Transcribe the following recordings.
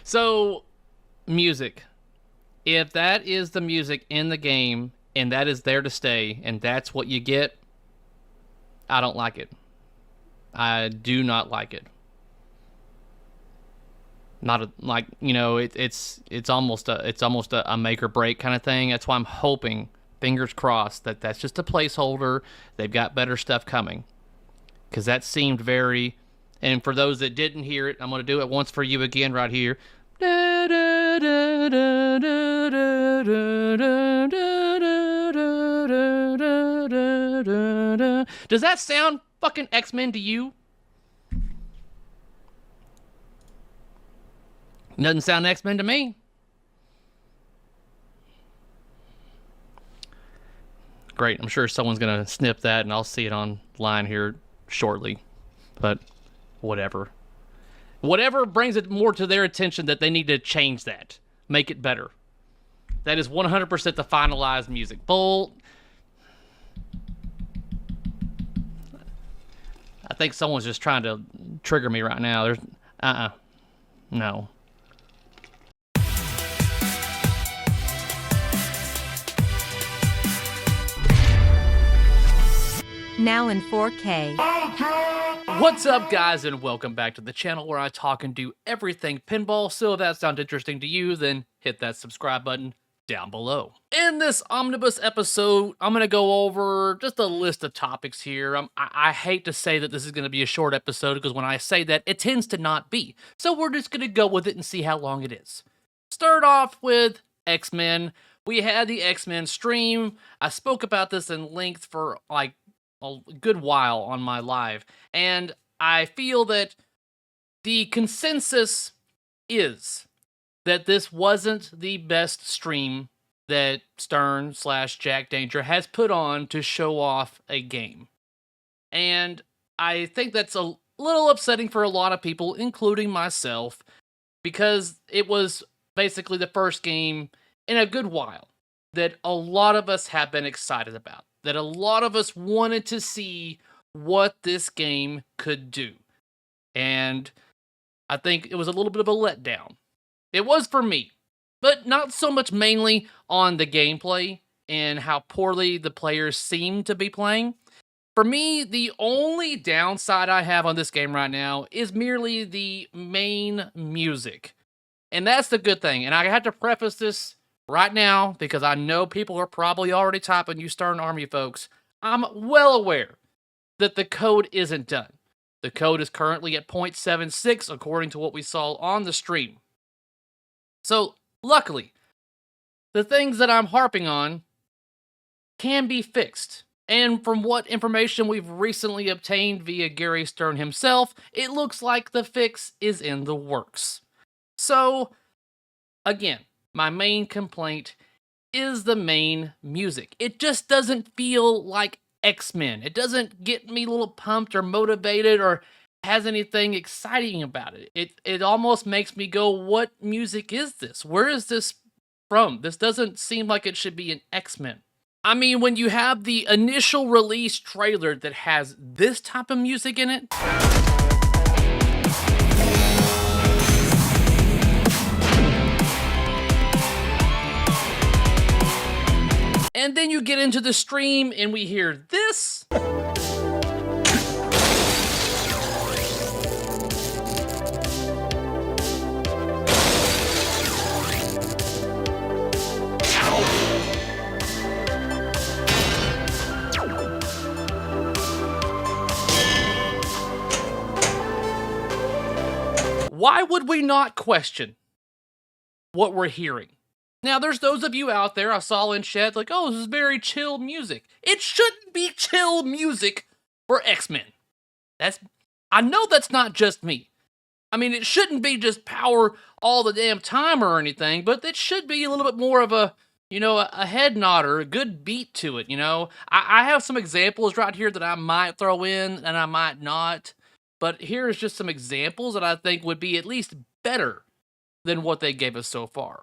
So, music. If that is the music in the game, and that is there to stay, and that's what you get, I don't like it. I do not like it. Not it's almost a make or break kind of thing. That's why I'm hoping, fingers crossed, that that's just a placeholder. They've got better stuff coming, because that seemed very. And for those that didn't hear it, I'm going to do it once for you again right here. Does that sound fucking X-Men to you? Doesn't sound X-Men to me. Great. I'm sure someone's going to snip that, and I'll see it online here shortly. But whatever. Whatever brings it more to their attention that they need to change that. Make it better. That is 100% the finalized music. Bull. I think someone's just trying to trigger me right now. There's... No. Now in 4K. What's up, guys, and welcome back to the channel where I talk and do everything pinball. So if that sounds interesting to you, then hit that subscribe button down below. In this Omnibus episode, I'm going to go over just a list of topics here. I hate to say that this is going to be a short episode, because when I say that, it tends to not be. So we're just going to go with it and see how long it is. Start off with X-Men. We had the X-Men stream. I spoke about this in length for like a good while on my live, and I feel that the consensus is that this wasn't the best stream that Stern/Jack Danger has put on to show off a game. And I think that's a little upsetting for a lot of people, including myself, because it was basically the first game in a good while that a lot of us have been excited about, that a lot of us wanted to see what this game could do. And I think it was a little bit of a letdown. It was for me, but not so much mainly on the gameplay and how poorly the players seem to be playing. For me, the only downside I have on this game right now is merely the main music. And that's the good thing. And I have to preface this right now, because I know people are probably already typing, you Stern Army folks. I'm well aware that the code isn't done. The code is currently at 0.76, according to what we saw on the stream. So, luckily, the things that I'm harping on can be fixed. And from what information we've recently obtained via Gary Stern himself, it looks like the fix is in the works. So, again, my main complaint is the main music. It just doesn't feel like X-Men. It doesn't get me a little pumped or motivated or has anything exciting about it. It almost makes me go, what music is this? Where is this from? This doesn't seem like it should be an X-Men. I mean, when you have the initial release trailer that has this type of music in it, and then you get into the stream and we hear this. Why would we not question what we're hearing? Now, there's those of you out there, I saw in chat, like, oh, this is very chill music. It shouldn't be chill music for X-Men. I know that's not just me. I mean, it shouldn't be just power all the damn time or anything, but it should be a little bit more of a, a head nodder, a good beat to it, I have some examples right here that I might throw in and I might not, but here's just some examples that I think would be at least better than what they gave us so far.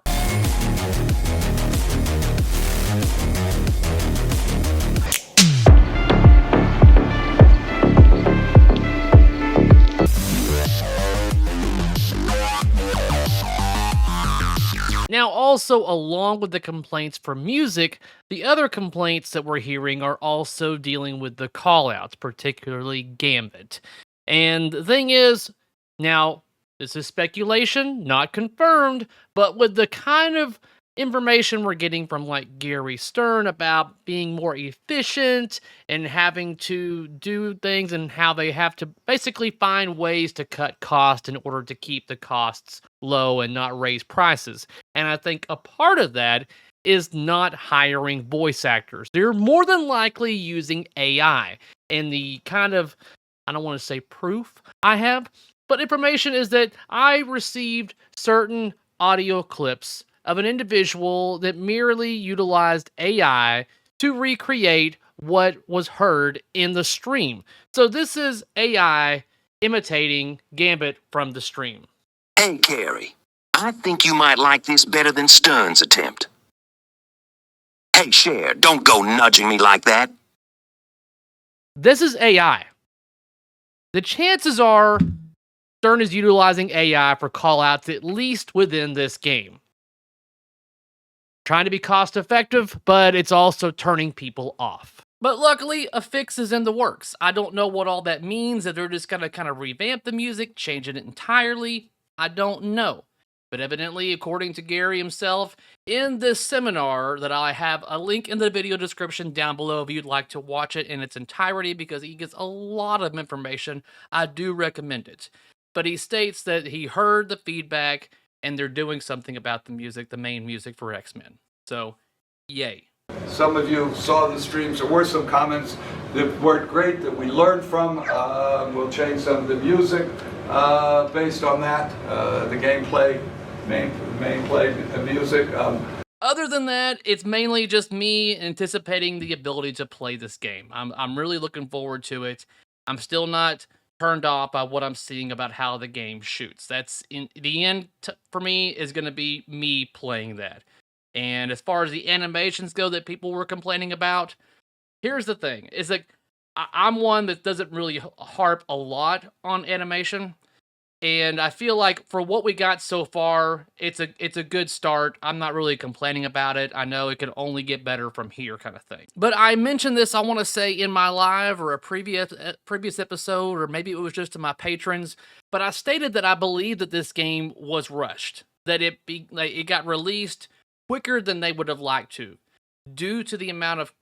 Now, also, along with the complaints for music, the other complaints that we're hearing are also dealing with the callouts, particularly Gambit. And the thing is, now, this is speculation, not confirmed, but with the kind of information we're getting from like Gary Stern about being more efficient and having to do things and how they have to basically find ways to cut costs in order to keep the costs low and not raise prices. And I think a part of that is not hiring voice actors. They're more than likely using AI. And the kind of, I don't want to say proof I have, but information is that I received certain audio clips of an individual that merely utilized AI to recreate what was heard in the stream. So this is AI imitating Gambit from the stream. Hey, Cary, I think you might like this better than Stern's attempt. Hey, Cher, don't go nudging me like that. This is AI. The chances are Stern is utilizing AI for callouts at least within this game. Trying to be cost effective, but it's also turning people off. But luckily, a fix is in the works. I don't know what all that means, that they're just gonna kind of revamp the music, changing it entirely. I don't know. But evidently, according to Gary himself, in this seminar that I have a link in the video description down below if you'd like to watch it in its entirety because he gives a lot of information, I do recommend it. But he states that he heard the feedback and they're doing something about the music, the main music for X-Men. So, yay. Some of you saw the streams. There were some comments that weren't great that we learned from. We'll change some of the music based on that. The gameplay, main music. Other than that, it's mainly just me anticipating the ability to play this game. I'm really looking forward to it. I'm still not turned off by what I'm seeing about how the game shoots. That's in the end for me is going to be me playing that. And as far as the animations go that people were complaining about, here's the thing: is that I'm one that doesn't really harp a lot on animation. And I feel like for what we got so far, it's a good start. I'm not really complaining about it. I know it can only get better from here, kind of thing. But I mentioned this, I want to say, in my live or a previous episode, or maybe it was just to my patrons. But I stated that I believe that this game was rushed, that it got released quicker than they would have liked to, due to the amount of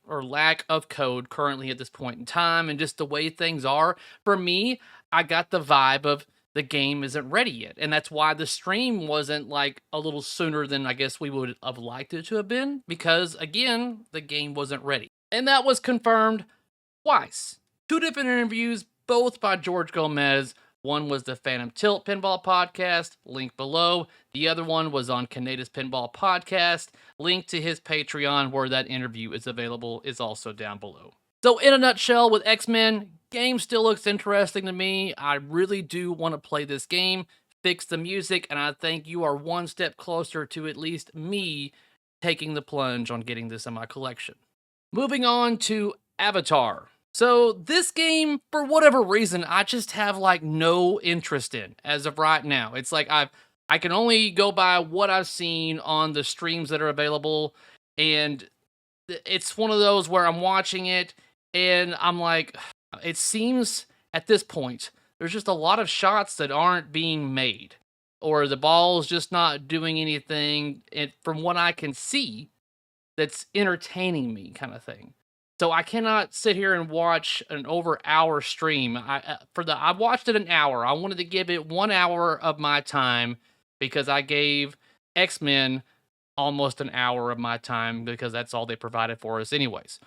or lack of code currently at this point in time, and just the way things are. For me, I got the vibe of the game isn't ready yet. And that's why the stream wasn't like a little sooner than I guess we would have liked it to have been, because again, the game wasn't ready. And that was confirmed twice. Two different interviews, both by George Gomez. One was the Phantom Tilt Pinball Podcast, link below. The other one was on Canada's Pinball Podcast. Link to his Patreon where that interview is available is also down below. So in a nutshell, with X-Men, game still looks interesting to me. I really do want to play this game, fix the music, and I think you are one step closer to at least me taking the plunge on getting this in my collection. Moving on to Avatar. So this game, for whatever reason, I just have like no interest in as of right now. It's like I can only go by what I've seen on the streams that are available, and it's one of those where I'm watching it and I'm like, it seems at this point there's just a lot of shots that aren't being made, or the ball's just not doing anything, and from what I can see, that's entertaining me, kind of thing. So I cannot sit here and watch an over hour stream. I watched it an hour. I wanted to give it 1 hour of my time because I gave X-Men almost an hour of my time because that's all they provided for us anyways.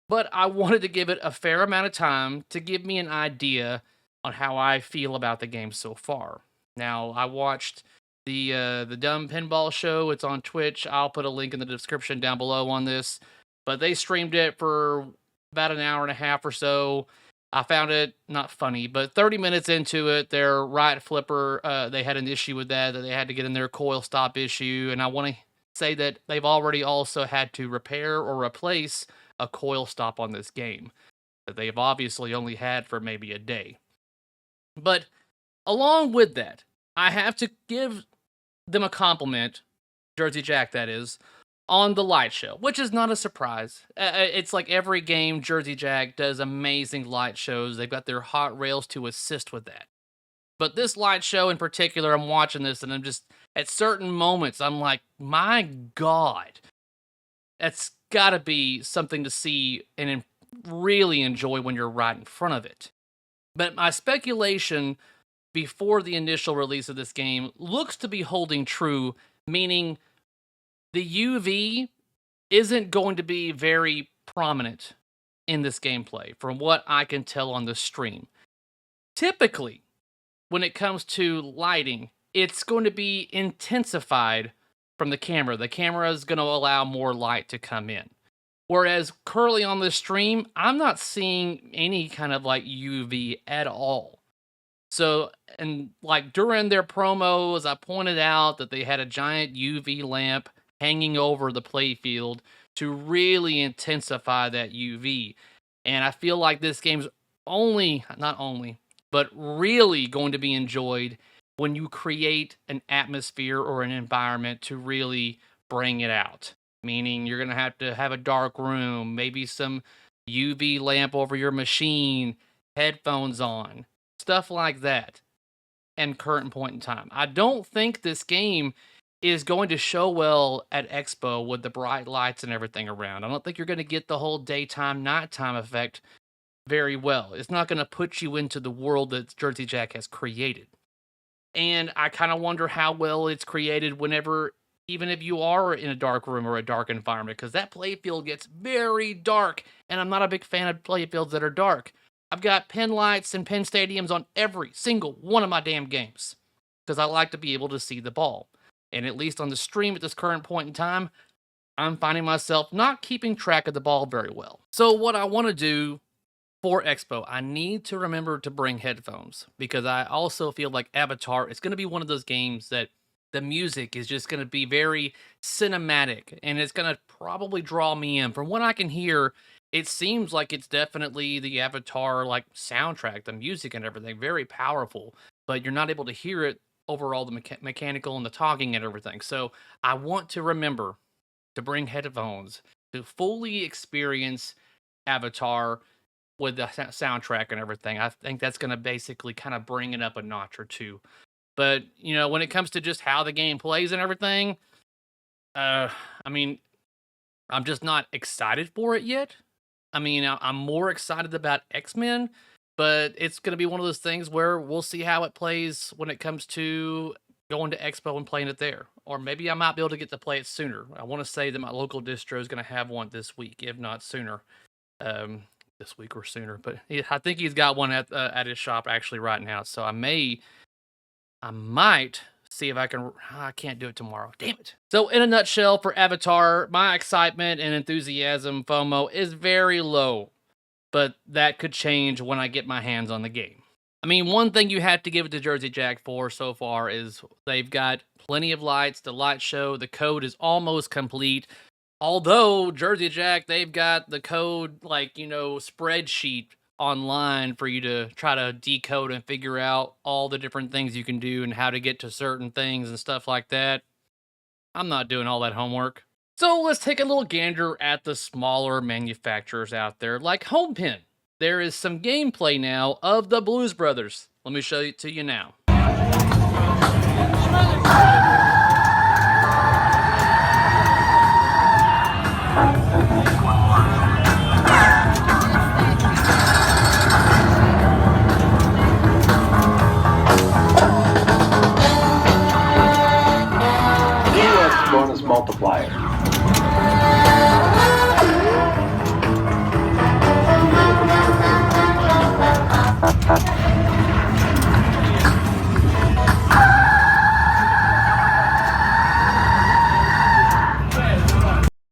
But I wanted to give it a fair amount of time to give me an idea on how I feel about the game so far. Now, I watched the Dumb Pinball Show. It's on Twitch. I'll put a link in the description down below on this. But they streamed it for about an hour and a half or so. I found it not funny, but 30 minutes into it, their right flipper, they had an issue with that they had to get in their coil stop issue. And I want to say that they've already also had to repair or replace a coil stop on this game that they've obviously only had for maybe a day. But along with that, I have to give them a compliment Jersey Jack that is, on the light show, which is not a surprise. It's like every game, Jersey Jack does amazing light shows. They've got their hot rails to assist with that. But this light show in particular, I'm watching this and I'm just, at certain moments, I'm like, my God, that's got to be something to see and really enjoy when you're right in front of it. But my speculation before the initial release of this game looks to be holding true, meaning the UV isn't going to be very prominent in this gameplay, from what I can tell on the stream. Typically, when it comes to lighting, it's going to be intensified from the camera. The camera is going to allow more light to come in. Whereas currently on the stream, I'm not seeing any kind of like UV at all. So, and like during their promos, I pointed out that they had a giant UV lamp hanging over the playfield to really intensify that UV. And I feel like this game's but really going to be enjoyed when you create an atmosphere or an environment to really bring it out. Meaning you're going to have a dark room, maybe some UV lamp over your machine, headphones on, stuff like that, and current point in time. I don't think this game is going to show well at Expo with the bright lights and everything around. I don't think you're going to get the whole daytime, nighttime effect very well. It's not going to put you into the world that Jersey Jack has created. And I kind of wonder how well it's created whenever, even if you are in a dark room or a dark environment, because that playfield gets very dark, and I'm not a big fan of playfields that are dark. I've got pin lights and pin stadiums on every single one of my damn games, because I like to be able to see the ball. And at least on the stream at this current point in time, I'm finding myself not keeping track of the ball very well. So what I want to do for Expo, I need to remember to bring headphones, because I also feel like Avatar is going to be one of those games that the music is just going to be very cinematic, and it's going to probably draw me in. From what I can hear, it seems like it's definitely the Avatar like soundtrack, the music and everything, very powerful, but you're not able to hear it over all the mechanical and the talking and everything. So I want to remember to bring headphones to fully experience Avatar with the soundtrack and everything. I think that's going to basically kind of bring it up a notch or two. But, you know, when it comes to just how the game plays and everything, I mean, I'm just not excited for it yet. I mean, I'm more excited about X-Men, but it's going to be one of those things where we'll see how it plays when it comes to going to Expo and playing it there. Or maybe I might be able to get to play it sooner. I want to say that my local distro is going to have one this week, if not sooner. This week or sooner, but I think he's got one at his shop actually right now. So I might see if I can. I can't do it tomorrow. Damn it. So in a nutshell, for Avatar, my excitement and enthusiasm, FOMO, is very low, but that could change when I get my hands on the game. I mean, one thing you have to give it to Jersey Jack for so far is they've got plenty of lights, the light show, the code is almost complete. Although Jersey Jack, they've got the code, like, you know, spreadsheet online for you to try to decode and figure out all the different things you can do and how to get to certain things and stuff like that. I'm not doing all that homework. So let's take a little gander at the smaller manufacturers out there, like Homepin. There is some gameplay now of the Blues Brothers. Let me show it to you now. Bonus multiplier.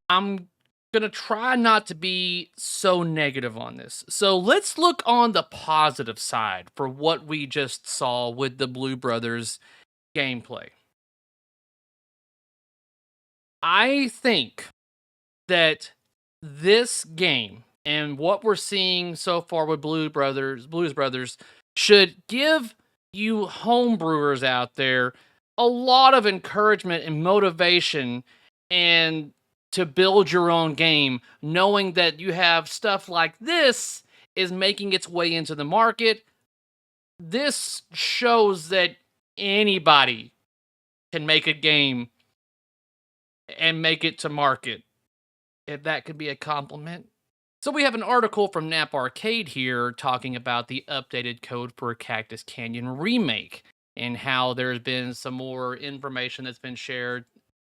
I'm gonna try not to be so negative on this. So let's look on the positive side for what we just saw with the Blue Brothers gameplay. I think that this game and what we're seeing so far with Blues Brothers should give you homebrewers out there a lot of encouragement and motivation and to build your own game, knowing that you have stuff like this is making its way into the market. This shows that anybody can make a game and make it to market, if that could be a compliment. So we have an article from Nap Arcade here talking about the updated code for Cactus Canyon Remake and how there's been some more information that's been shared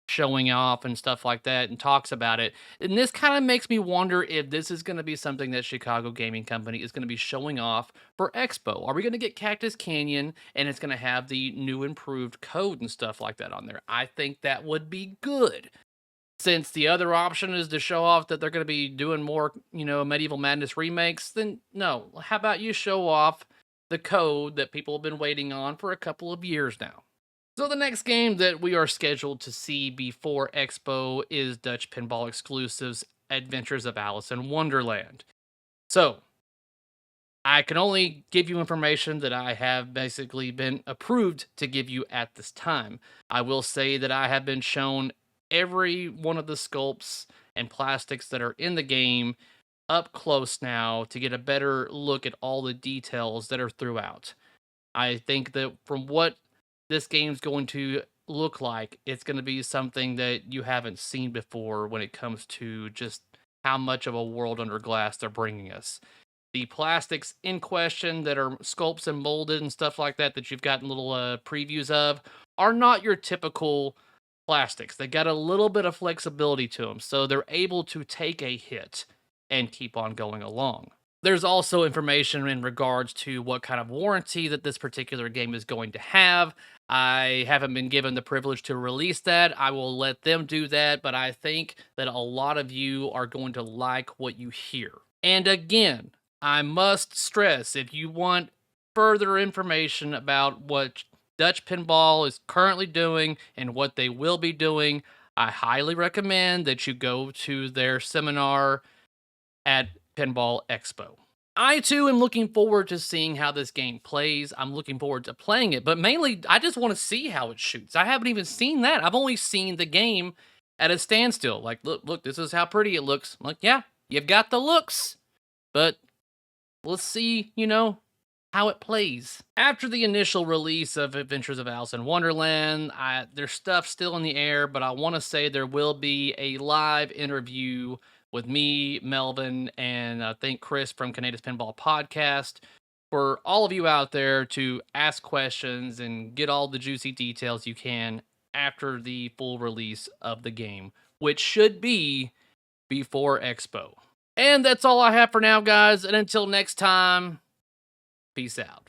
showing off and stuff like that and talks about it. And this kind of makes me wonder if this is going to be something that Chicago Gaming Company is going to be showing off for Expo. Are we going to get Cactus Canyon and it's going to have the new improved code and stuff like that on there? I think that would be good. Since the other option is to show off that they're going to be doing more, Medieval Madness remakes, then no. How about you show off the code that people have been waiting on for a couple of years now? So the next game that we are scheduled to see before Expo is Dutch Pinball Exclusives Adventures of Alice in Wonderland. So, I can only give you information that I have basically been approved to give you at this time. I will say that I have been shown every one of the sculpts and plastics that are in the game up close now to get a better look at all the details that are throughout. I think that from what this game's going to look like, it's going to be something that you haven't seen before when it comes to just how much of a world under glass they're bringing us. The plastics in question that are sculpts and molded and stuff like that that you've gotten little previews of are not your typical plastics. They got a little bit of flexibility to them, so they're able to take a hit and keep on going along. There's also information in regards to what kind of warranty that this particular game is going to have. I haven't been given the privilege to release that. I will let them do that, but I think that a lot of you are going to like what you hear. And again, I must stress, if you want further information about what Dutch Pinball is currently doing and what they will be doing, I highly recommend that you go to their seminar at Pinball Expo. I too am looking forward to seeing how this game plays. I'm looking forward to playing it, but mainly I just want to see how it shoots. I haven't even seen that. I've only seen the game at a standstill. Like, look, this is how pretty it looks. I'm like, yeah, you've got the looks, but let's see, how it plays. After the initial release of Adventures of Alice in Wonderland, there's stuff still in the air, but I want to say there will be a live interview with me, Melvin, and I think Chris from Cactus Pinball Podcast for all of you out there to ask questions and get all the juicy details you can after the full release of the game, which should be before Expo. And that's all I have for now, guys. And until next time, peace out.